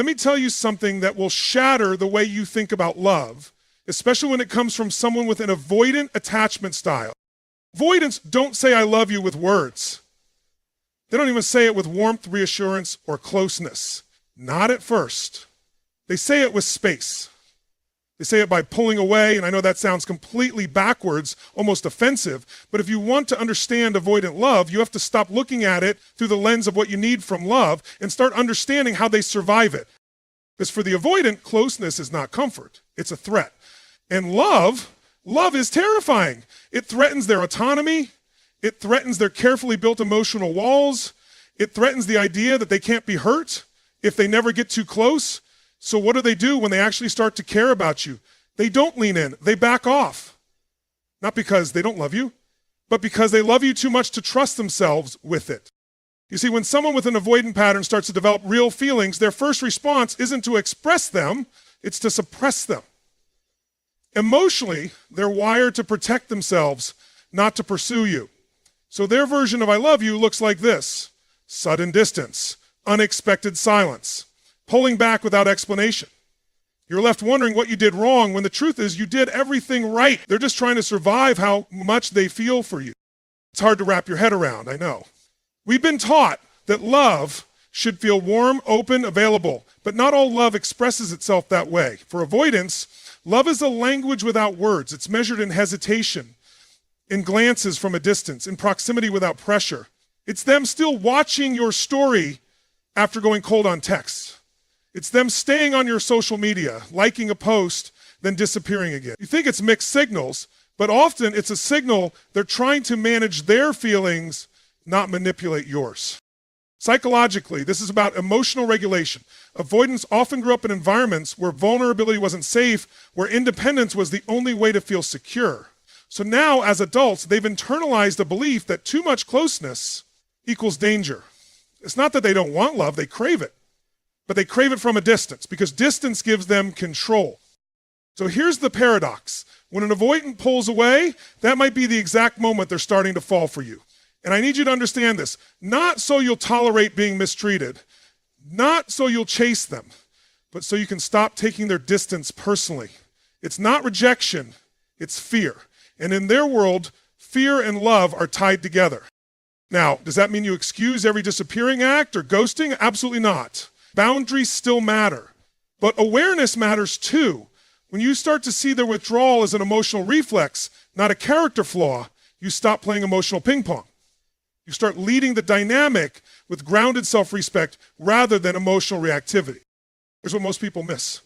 let me tell you something that will shatter the way you think about love, especially when it comes from someone with an avoidant attachment style. Avoidants don't say I love you with words. They don't even say it with warmth, reassurance, or closeness. Not at first. They say it with space. They say it by pulling away, and I know that sounds completely backwards, almost offensive, but if you want to understand avoidant love, you have to stop looking at it through the lens of what you need from love and start understanding how they survive it. Because for the avoidant, closeness is not comfort, it's a threat. And love is terrifying. It threatens their autonomy, it threatens their carefully built emotional walls, it threatens the idea that they can't be hurt if they never get too close. So what do when they actually start to care about you? They don't lean in, they back off. Not because they don't love you, but because they love you too much to trust themselves with it. You see, when someone with an avoidant pattern starts to develop real feelings, their first response isn't to express them, it's to suppress them. Emotionally, they're wired to protect themselves, not to pursue you. So their version of I love you looks like this: sudden distance, unexpected silence, pulling back without explanation. You're left wondering what you did wrong when the truth is you did everything right. They're just trying to survive how much they feel for you. It's hard to wrap your head around, I know. We've been taught that love should feel warm, open, available, but not all love expresses itself that way. For avoidance, love is a language without words. It's measured in hesitation, in glances from a distance, in proximity without pressure. It's them still watching your story after going cold on text. It's them staying on your social media, liking a post, then disappearing again. You think it's mixed signals, but often it's a signal they're trying to manage their feelings, not manipulate yours. Psychologically, this is about emotional regulation. Avoidants often grew up in environments where vulnerability wasn't safe, where independence was the only way to feel secure. So now, as adults, they've internalized a belief that too much closeness equals danger. It's not that they don't want love, they crave it. But they crave it from a distance because distance gives them control. So here's the paradox. When an avoidant pulls away, that might be the exact moment they're starting to fall for you. And I need you to understand this, not so you'll tolerate being mistreated, not so you'll chase them, but so you can stop taking their distance personally. It's not rejection, it's fear. And in their world, fear and love are tied together. Now, does that mean you excuse every disappearing act or ghosting? Absolutely not. Boundaries still matter, but awareness matters too. When you start to see their withdrawal as an emotional reflex, not a character flaw, you stop playing emotional ping pong. You start leading the dynamic with grounded self-respect rather than emotional reactivity. Here's what most people miss.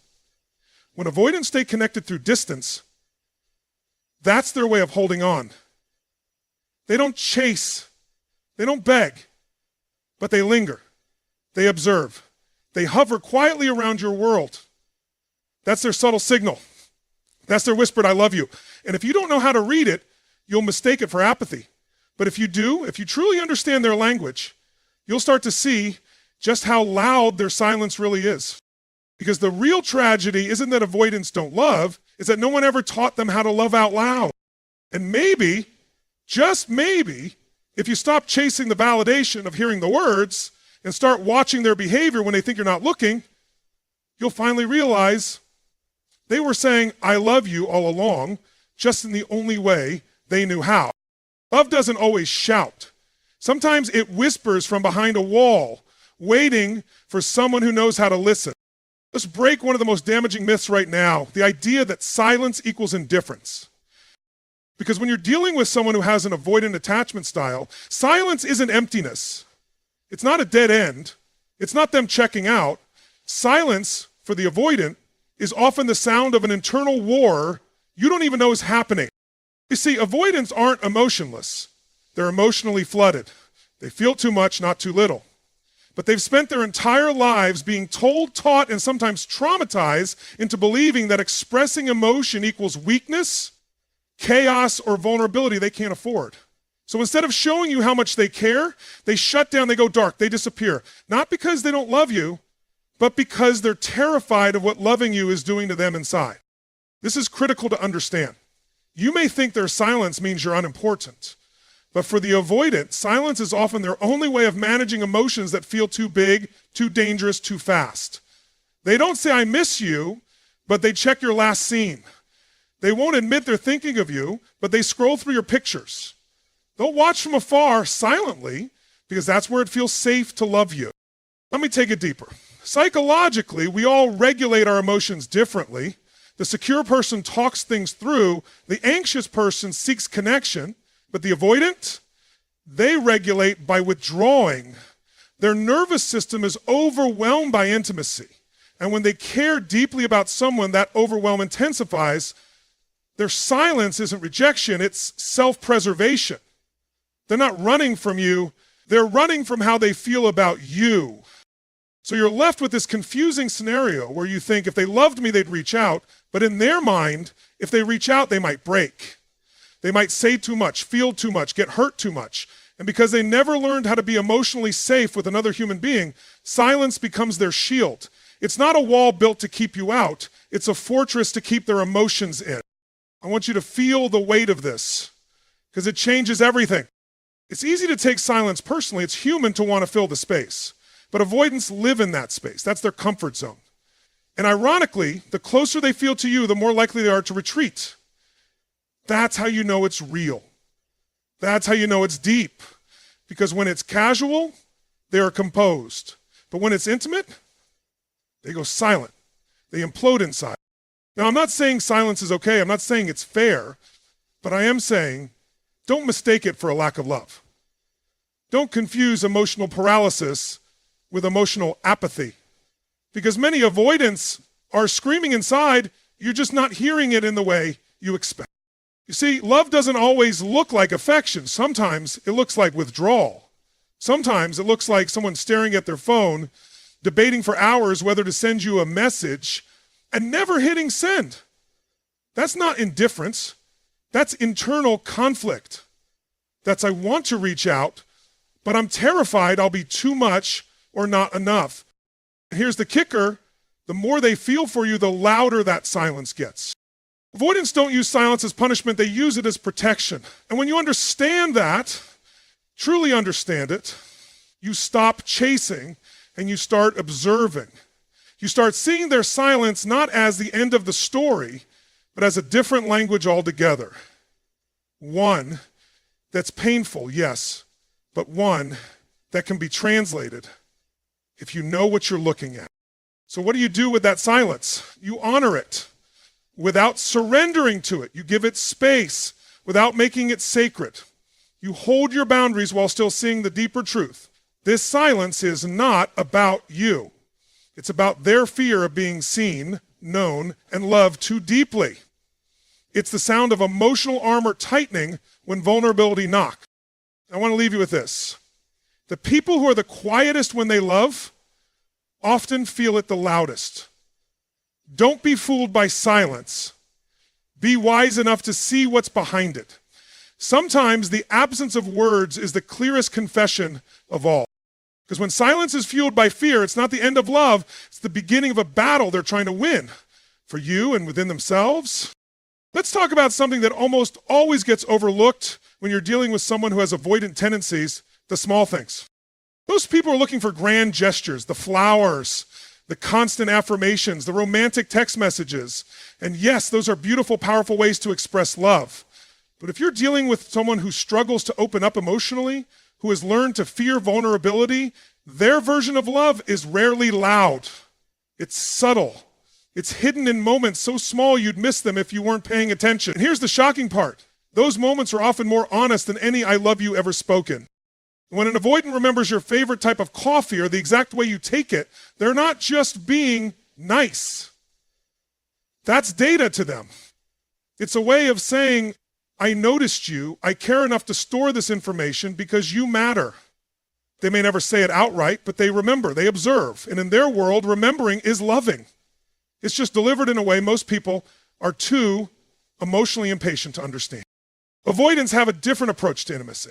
When avoidants stay connected through distance, that's their way of holding on. They don't chase, they don't beg, but they linger, they observe. They hover quietly around your world. That's their subtle signal. That's their whispered, I love you. And if you don't know how to read it, you'll mistake it for apathy. But if you do, if you truly understand their language, you'll start to see just how loud their silence really is. Because the real tragedy isn't that avoidants don't love, it's that no one ever taught them how to love out loud. And maybe, just maybe, if you stop chasing the validation of hearing the words, and start watching their behavior when they think you're not looking, you'll finally realize they were saying, I love you all along, just in the only way they knew how. Love doesn't always shout. Sometimes it whispers from behind a wall, waiting for someone who knows how to listen. Let's break one of the most damaging myths right now, the idea that silence equals indifference. Because when you're dealing with someone who has an avoidant attachment style, silence isn't emptiness. It's not a dead end. It's not them checking out. Silence, for the avoidant, is often the sound of an internal war you don't even know is happening. You see, avoidants aren't emotionless. They're emotionally flooded. They feel too much, not too little. But they've spent their entire lives being told, taught, and sometimes traumatized into believing that expressing emotion equals weakness, chaos, or vulnerability they can't afford. So instead of showing you how much they care, they shut down, they go dark, they disappear. Not because they don't love you, but because they're terrified of what loving you is doing to them inside. This is critical to understand. You may think their silence means you're unimportant, but for the avoidant, silence is often their only way of managing emotions that feel too big, too dangerous, too fast. They don't say, I miss you, but they check your last scene. They won't admit they're thinking of you, but they scroll through your pictures. They'll watch from afar silently because that's where it feels safe to love you. Let me take it deeper. Psychologically, we all regulate our emotions differently. The secure person talks things through. The anxious person seeks connection, but the avoidant, they regulate by withdrawing. Their nervous system is overwhelmed by intimacy. And when they care deeply about someone, that overwhelm intensifies. Their silence isn't rejection, it's self-preservation. They're not running from you, they're running from how they feel about you. So you're left with this confusing scenario where you think if they loved me, they'd reach out, but in their mind, if they reach out, they might break. They might say too much, feel too much, get hurt too much. And because they never learned how to be emotionally safe with another human being, silence becomes their shield. It's not a wall built to keep you out, it's a fortress to keep their emotions in. I want you to feel the weight of this, because it changes everything. It's easy to take silence personally. It's human to want to fill the space. But avoidants live in that space. That's their comfort zone. And ironically, the closer they feel to you, the more likely they are to retreat. That's how you know it's real. That's how you know it's deep. Because when it's casual, they are composed. But when it's intimate, they go silent. They implode inside. Now, I'm not saying silence is okay. I'm not saying it's fair. But I am saying, don't mistake it for a lack of love. Don't confuse emotional paralysis with emotional apathy. Because many avoidants are screaming inside, you're just not hearing it in the way you expect. You see, love doesn't always look like affection. Sometimes it looks like withdrawal. Sometimes it looks like someone staring at their phone, debating for hours whether to send you a message, and never hitting send. That's not indifference. That's internal conflict. That's I want to reach out, but I'm terrified I'll be too much or not enough. And here's the kicker. The more they feel for you, the louder that silence gets. Avoidants don't use silence as punishment. They use it as protection. And when you understand that, truly understand it, you stop chasing and you start observing. You start seeing their silence not as the end of the story, but as a different language altogether. One that's painful, yes, but one that can be translated if you know what you're looking at. So what do you do with that silence? You honor it without surrendering to it. You give it space without making it sacred. You hold your boundaries while still seeing the deeper truth. This silence is not about you. It's about their fear of being seen, known, and loved too deeply. It's the sound of emotional armor tightening when vulnerability knocks. I want to leave you with this. The people who are the quietest when they love often feel it the loudest. Don't be fooled by silence. Be wise enough to see what's behind it. Sometimes the absence of words is the clearest confession of all. Because when silence is fueled by fear, it's not the end of love, it's the beginning of a battle they're trying to win for you and within themselves. Let's talk about something that almost always gets overlooked when you're dealing with someone who has avoidant tendencies, the small things. Most people are looking for grand gestures, the flowers, the constant affirmations, the romantic text messages. And yes, those are beautiful, powerful ways to express love. But if you're dealing with someone who struggles to open up emotionally, who has learned to fear vulnerability, their version of love is rarely loud. It's subtle. It's hidden in moments so small you'd miss them if you weren't paying attention. And here's the shocking part. Those moments are often more honest than any I love you ever spoken. When an avoidant remembers your favorite type of coffee or the exact way you take it, they're not just being nice. That's data to them. It's a way of saying, I noticed you, I care enough to store this information because you matter. They may never say it outright, but they remember, they observe. And in their world, remembering is loving. It's just delivered in a way most people are too emotionally impatient to understand. Avoidants have a different approach to intimacy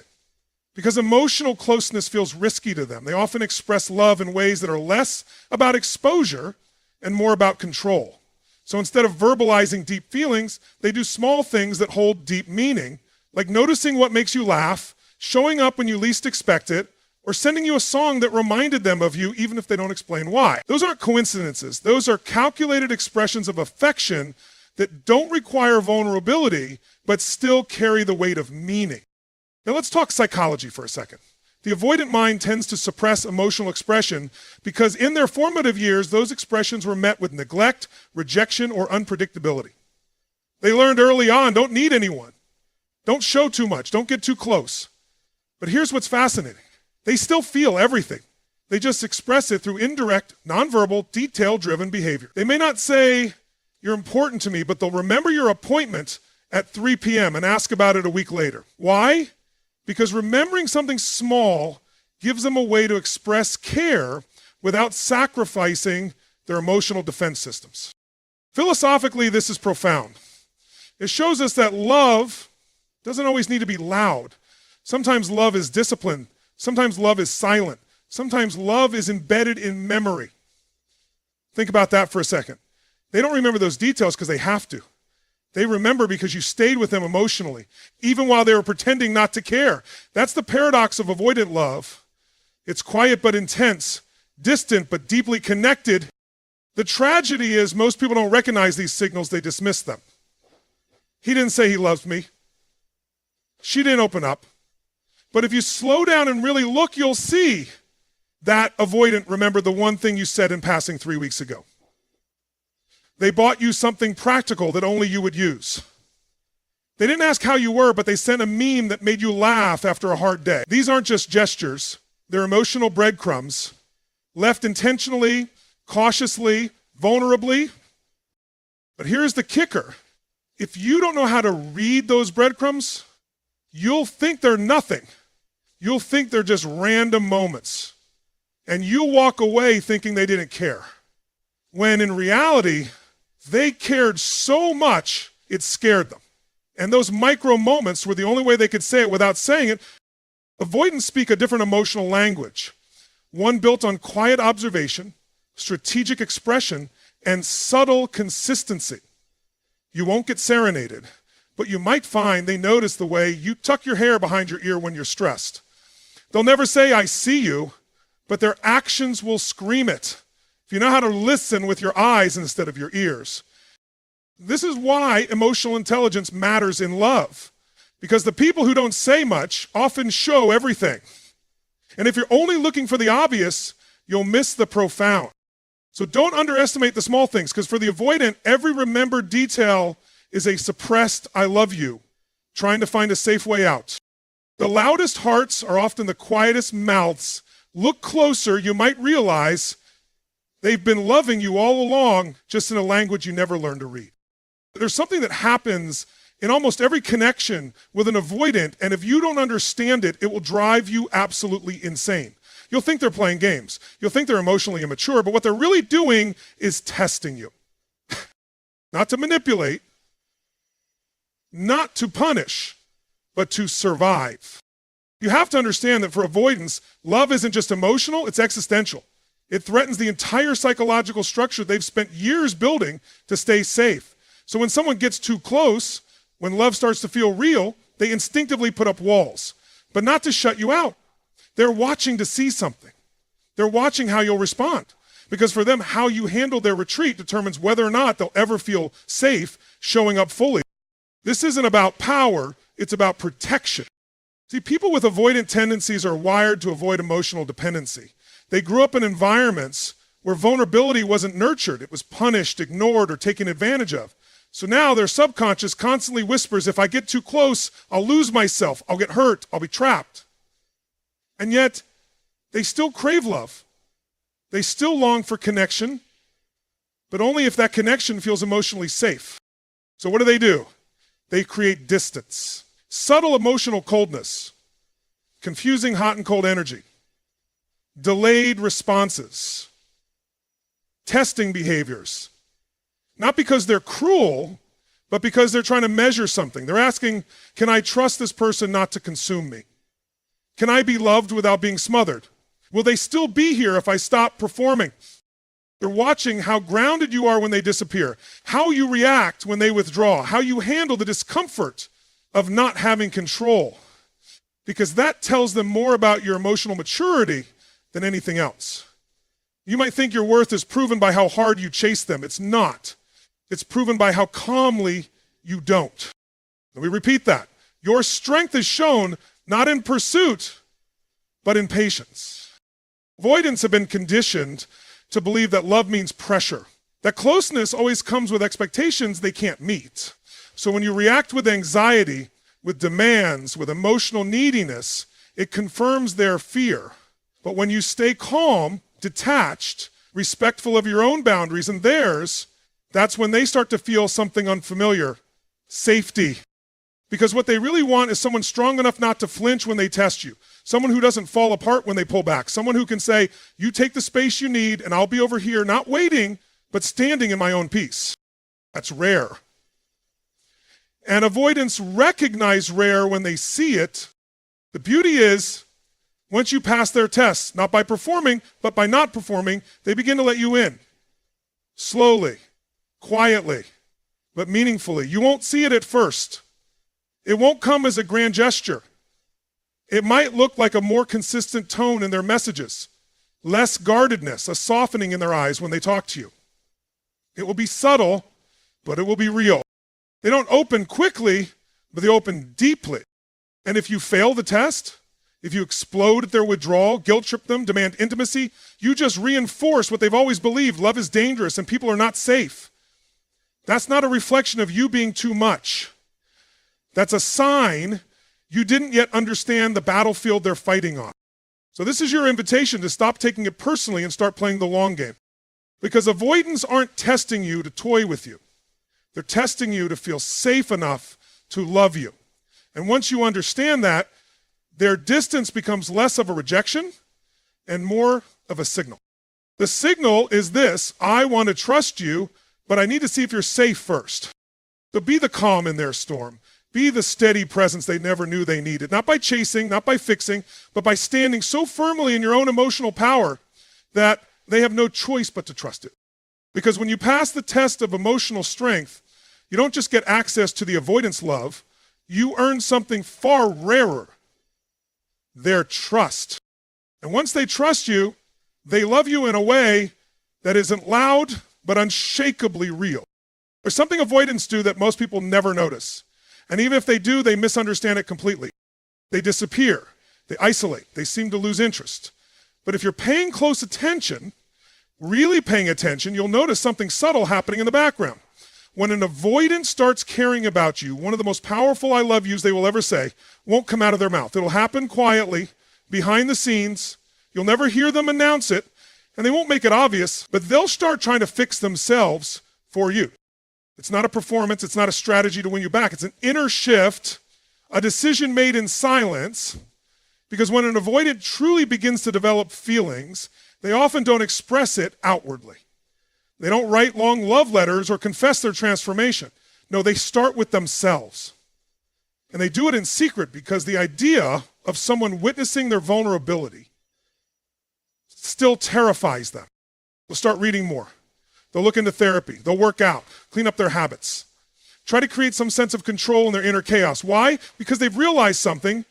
because emotional closeness feels risky to them. They often express love in ways that are less about exposure and more about control. So instead of verbalizing deep feelings, they do small things that hold deep meaning, like noticing what makes you laugh, showing up when you least expect it, or sending you a song that reminded them of you even if they don't explain why. Those aren't coincidences. Those are calculated expressions of affection that don't require vulnerability, but still carry the weight of meaning. Now let's talk psychology for a second. The avoidant mind tends to suppress emotional expression because in their formative years, those expressions were met with neglect, rejection, or unpredictability. They learned early on, don't need anyone. Don't show too much. Don't get too close. But here's what's fascinating. They still feel everything. They just express it through indirect, nonverbal, detail-driven behavior. They may not say, you're important to me, but they'll remember your appointment at 3 p.m. and ask about it a week later. Why? Because remembering something small gives them a way to express care without sacrificing their emotional defense systems. Philosophically, this is profound. It shows us that love doesn't always need to be loud. Sometimes love is disciplined. Sometimes love is silent. Sometimes love is embedded in memory. Think about that for a second. They don't remember those details because they have to. They remember because you stayed with them emotionally, even while they were pretending not to care. That's the paradox of avoidant love. It's quiet but intense, distant but deeply connected. The tragedy is most people don't recognize these signals, they dismiss them. He didn't say he loves me. She didn't open up. But if you slow down and really look, you'll see that avoidant remembered the one thing you said in passing 3 weeks ago. They bought you something practical that only you would use. They didn't ask how you were, but they sent a meme that made you laugh after a hard day. These aren't just gestures. They're emotional breadcrumbs, left intentionally, cautiously, vulnerably. But here's the kicker. If you don't know how to read those breadcrumbs, you'll think they're nothing. You'll think they're just random moments. And you'll walk away thinking they didn't care. When in reality, they cared so much, it scared them. And those micro moments were the only way they could say it without saying it. Avoidants speak a different emotional language, one built on quiet observation, strategic expression, and subtle consistency. You won't get serenaded, but you might find they notice the way you tuck your hair behind your ear when you're stressed. They'll never say, I see you, but their actions will scream it. If you know how to listen with your eyes instead of your ears. This is why emotional intelligence matters in love, because the people who don't say much often show everything. And if you're only looking for the obvious, you'll miss the profound. So don't underestimate the small things, because for the avoidant, every remembered detail is a suppressed I love you, trying to find a safe way out. The loudest hearts are often the quietest mouths. Look closer, you might realize they've been loving you all along, just in a language you never learned to read. There's something that happens in almost every connection with an avoidant, and if you don't understand it, it will drive you absolutely insane. You'll think they're playing games. You'll think they're emotionally immature, but what they're really doing is testing you. Not to manipulate, not to punish, but to survive. You have to understand that for avoidance, love isn't just emotional, it's existential. It threatens the entire psychological structure they've spent years building to stay safe. So when someone gets too close, when love starts to feel real, they instinctively put up walls, but not to shut you out. They're watching to see something. They're watching how you'll respond. Because for them, how you handle their retreat determines whether or not they'll ever feel safe showing up fully. This isn't about power, it's about protection. See, people with avoidant tendencies are wired to avoid emotional dependency. They grew up in environments where vulnerability wasn't nurtured. It was punished, ignored, or taken advantage of. So now their subconscious constantly whispers, if I get too close, I'll lose myself, I'll get hurt, I'll be trapped. And yet, they still crave love. They still long for connection, but only if that connection feels emotionally safe. So what do? They create distance, subtle emotional coldness, confusing hot and cold energy, delayed responses, testing behaviors. Not because they're cruel, but because they're trying to measure something. They're asking, can I trust this person not to consume me? Can I be loved without being smothered? Will they still be here if I stop performing? They're watching how grounded you are when they disappear, how you react when they withdraw, how you handle the discomfort of not having control. because that tells them more about your emotional maturity than anything else. You might think your worth is proven by how hard you chase them. It's not. It's proven by how calmly you don't. Let me repeat that. Your strength is shown not in pursuit, but in patience. Avoidants have been conditioned to believe that love means pressure, that closeness always comes with expectations they can't meet. So when you react with anxiety, with demands, with emotional neediness, it confirms their fear. But when you stay calm, detached, respectful of your own boundaries and theirs, that's when they start to feel something unfamiliar, safety. Because what they really want is someone strong enough not to flinch when they test you, someone who doesn't fall apart when they pull back, someone who can say, you take the space you need and I'll be over here, not waiting, but standing in my own peace. That's rare. And avoidants recognize rare when they see it. The beauty is, once you pass their tests, not by performing, but by not performing, they begin to let you in. Slowly, quietly, but meaningfully. You won't see it at first. It won't come as a grand gesture. It might look like a more consistent tone in their messages, less guardedness, a softening in their eyes when they talk to you. It will be subtle, but it will be real. They don't open quickly, but they open deeply. And if you fail the test, if you explode at their withdrawal, guilt trip them, demand intimacy, you just reinforce what they've always believed. Love is dangerous and people are not safe. That's not a reflection of you being too much. That's a sign you didn't yet understand the battlefield they're fighting on. So this is your invitation to stop taking it personally and start playing the long game. Because avoidants aren't testing you to toy with you. They're testing you to feel safe enough to love you. And once you understand that, their distance becomes less of a rejection and more of a signal. The signal is this: I want to trust you, but I need to see if you're safe first. So be the calm in their storm. Be the steady presence they never knew they needed. Not by chasing, not by fixing, but by standing so firmly in your own emotional power that they have no choice but to trust it. Because when you pass the test of emotional strength, you don't just get access to the avoidance love, you earn something far rarer: their trust. And once they trust you, they love you in a way that isn't loud, but unshakably real. There's something avoidants do that most people never notice. And even if they do, they misunderstand it completely. They disappear, they isolate, they seem to lose interest. But if you're paying close attention, really paying attention, you'll notice something subtle happening in the background. When an avoidant starts caring about you, one of the most powerful I love yous they will ever say won't come out of their mouth. It'll happen quietly, behind the scenes. You'll never hear them announce it, and they won't make it obvious, but they'll start trying to fix themselves for you. It's not a performance, it's not a strategy to win you back. It's an inner shift, a decision made in silence, because when an avoidant truly begins to develop feelings, they often don't express it outwardly. They don't write long love letters or confess their transformation. No, they start with themselves. And they do it in secret because the idea of someone witnessing their vulnerability still terrifies them. They'll start reading more. They'll look into therapy. They'll work out, clean up their habits, try to create some sense of control in their inner chaos. Why? Because they've realized something.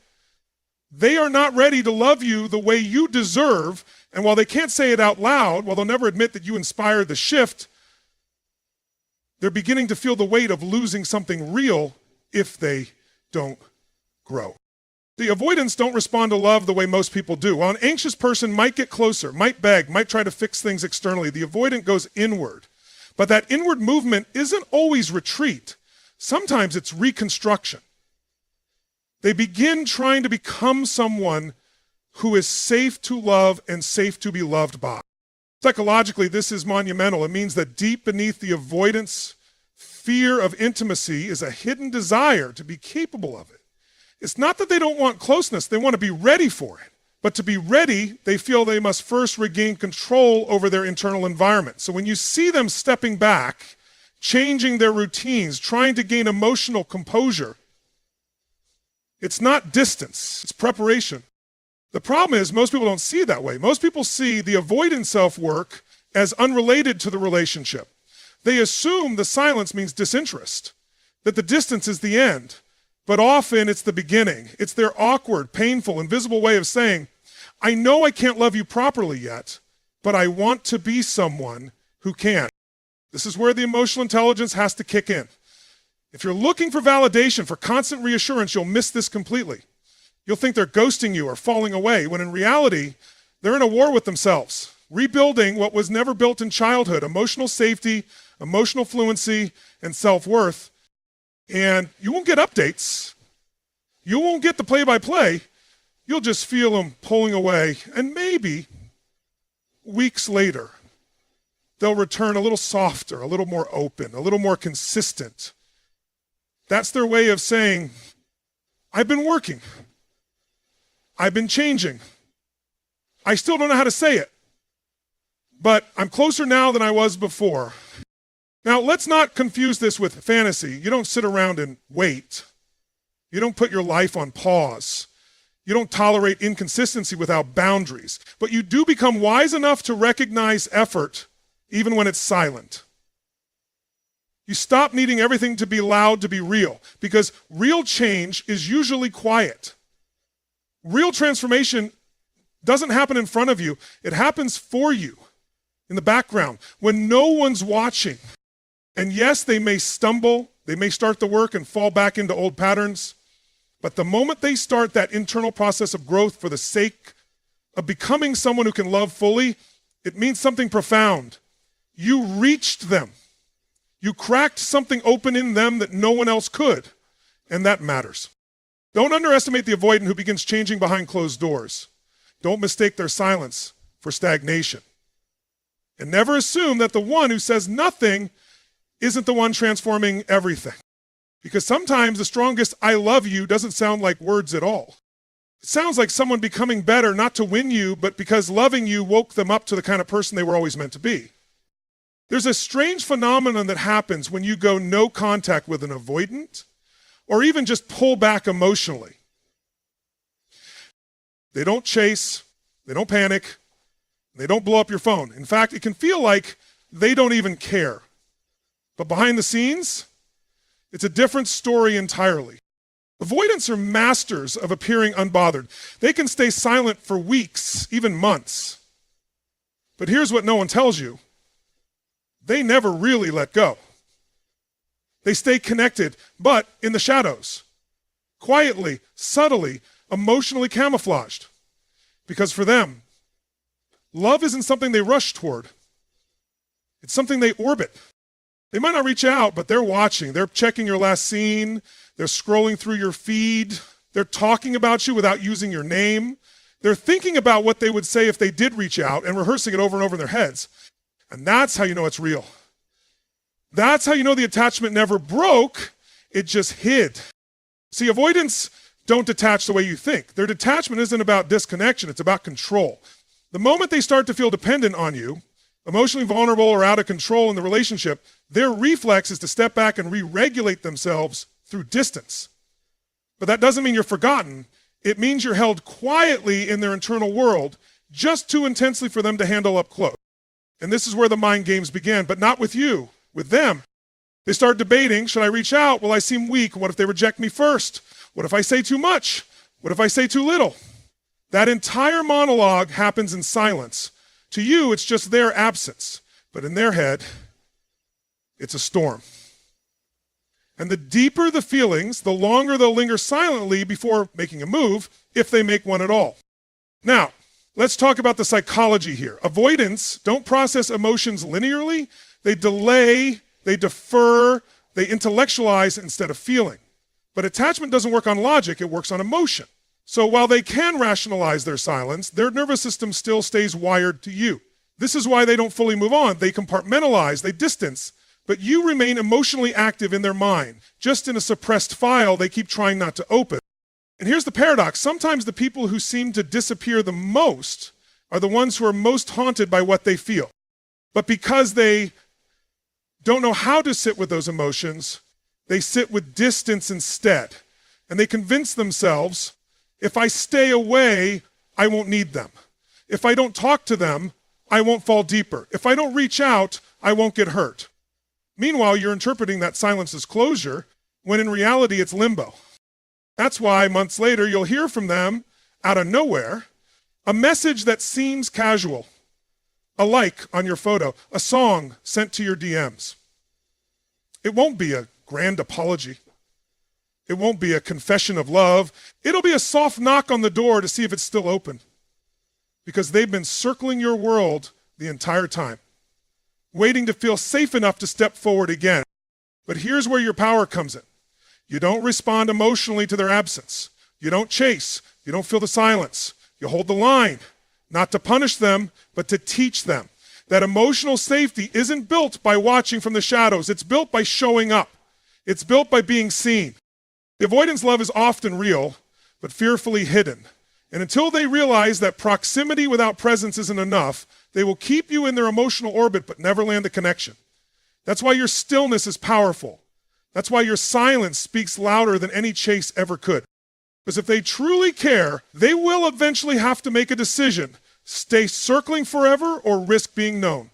They are not ready to love you the way you deserve. And while they can't say it out loud, while they'll never admit that you inspired the shift, they're beginning to feel the weight of losing something real if they don't grow. The avoidants don't respond to love the way most people do. While an anxious person might get closer, might beg, might try to fix things externally, the avoidant goes inward. But that inward movement isn't always retreat. Sometimes it's reconstruction. They begin trying to become someone who is safe to love and safe to be loved by. Psychologically, this is monumental. It means that deep beneath the avoidance, fear of intimacy is a hidden desire to be capable of it. It's not that they don't want closeness, they want to be ready for it. But to be ready, they feel they must first regain control over their internal environment. So when you see them stepping back, changing their routines, trying to gain emotional composure, it's not distance, it's preparation. The problem is most people don't see it that way. Most people see the avoidant self-work as unrelated to the relationship. They assume the silence means disinterest, that the distance is the end. But often it's the beginning. It's their awkward, painful, invisible way of saying, I know I can't love you properly yet, but I want to be someone who can. This is where the emotional intelligence has to kick in. If you're looking for validation, for constant reassurance, you'll miss this completely. You'll think they're ghosting you or falling away, when in reality, they're in a war with themselves, rebuilding what was never built in childhood: emotional safety, emotional fluency, and self-worth. And you won't get updates. You won't get the play-by-play. You'll just feel them pulling away. And maybe weeks later, they'll return a little softer, a little more open, a little more consistent. That's their way of saying, I've been working. I've been changing. I still don't know how to say it, but I'm closer now than I was before. Now, let's not confuse this with fantasy. You don't sit around and wait. You don't put your life on pause. You don't tolerate inconsistency without boundaries. But you do become wise enough to recognize effort, even when it's silent. You stop needing everything to be loud to be real, because real change is usually quiet. Real transformation doesn't happen in front of you. It happens for you, in the background, when no one's watching. And yes, they may stumble, they may start the work and fall back into old patterns, but the moment they start that internal process of growth for the sake of becoming someone who can love fully, it means something profound. You reached them. You cracked something open in them that no one else could, and that matters. Don't underestimate the avoidant who begins changing behind closed doors. Don't mistake their silence for stagnation. And never assume that the one who says nothing isn't the one transforming everything. Because sometimes the strongest I love you doesn't sound like words at all. It sounds like someone becoming better, not to win you, but because loving you woke them up to the kind of person they were always meant to be. There's a strange phenomenon that happens when you go no contact with an avoidant, or even just pull back emotionally. They don't chase, they don't panic, they don't blow up your phone. In fact, it can feel like they don't even care. But behind the scenes, it's a different story entirely. Avoidants are masters of appearing unbothered. They can stay silent for weeks, even months. But here's what no one tells you. They never really let go. They stay connected, but in the shadows, quietly, subtly, emotionally camouflaged. Because for them, love isn't something they rush toward. It's something they orbit. They might not reach out, but they're watching. They're checking your last scene. They're scrolling through your feed. They're talking about you without using your name. They're thinking about what they would say if they did reach out and rehearsing it over and over in their heads. And that's how you know it's real. That's how you know the attachment never broke, it just hid. See, avoidants don't detach the way you think. Their detachment isn't about disconnection, it's about control. The moment they start to feel dependent on you, emotionally vulnerable or out of control in the relationship, their reflex is to step back and re-regulate themselves through distance. But that doesn't mean you're forgotten. It means you're held quietly in their internal world, just too intensely for them to handle up close. And this is where the mind games begin, but not with you, with them. They start debating, should I reach out? Will I seem weak? What if they reject me first? What if I say too much? What if I say too little? That entire monologue happens in silence. To you, it's just their absence, but in their head, it's a storm. And the deeper the feelings, the longer they'll linger silently before making a move, if they make one at all. Now, let's talk about the psychology here. Avoidants don't process emotions linearly. They delay, they defer, they intellectualize instead of feeling. But attachment doesn't work on logic, it works on emotion. So while they can rationalize their silence, their nervous system still stays wired to you. This is why they don't fully move on. They compartmentalize, they distance, but you remain emotionally active in their mind, just in a suppressed file they keep trying not to open. And here's the paradox. Sometimes the people who seem to disappear the most are the ones who are most haunted by what they feel. But because they don't know how to sit with those emotions, they sit with distance instead. And they convince themselves, if I stay away, I won't need them. If I don't talk to them, I won't fall deeper. If I don't reach out, I won't get hurt. Meanwhile, you're interpreting that silence as closure, when in reality it's limbo. That's why months later you'll hear from them out of nowhere a message that seems casual, a like on your photo, a song sent to your DMs. It won't be a grand apology. It won't be a confession of love. It'll be a soft knock on the door to see if it's still open, because they've been circling your world the entire time, waiting to feel safe enough to step forward again. But here's where your power comes in. You don't respond emotionally to their absence. You don't chase. You don't fill the silence. You hold the line, not to punish them, but to teach them that emotional safety isn't built by watching from the shadows. It's built by showing up. It's built by being seen. The avoidance love is often real, but fearfully hidden. And until they realize that proximity without presence isn't enough, they will keep you in their emotional orbit but never land the connection. That's why your stillness is powerful. That's why your silence speaks louder than any chase ever could. Because if they truly care, they will eventually have to make a decision: stay circling forever or risk being known.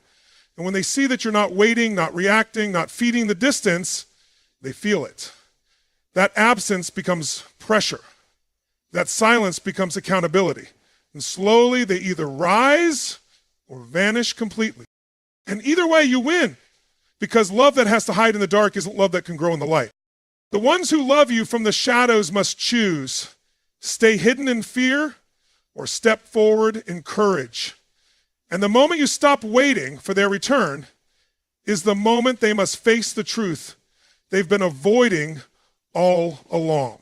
And when they see that you're not waiting, not reacting, not feeding the distance, they feel it. That absence becomes pressure. That silence becomes accountability. And slowly they either rise or vanish completely. And either way you win, because love that has to hide in the dark isn't love that can grow in the light. The ones who love you from the shadows must choose: stay hidden in fear or step forward in courage. And the moment you stop waiting for their return is the moment they must face the truth they've been avoiding all along.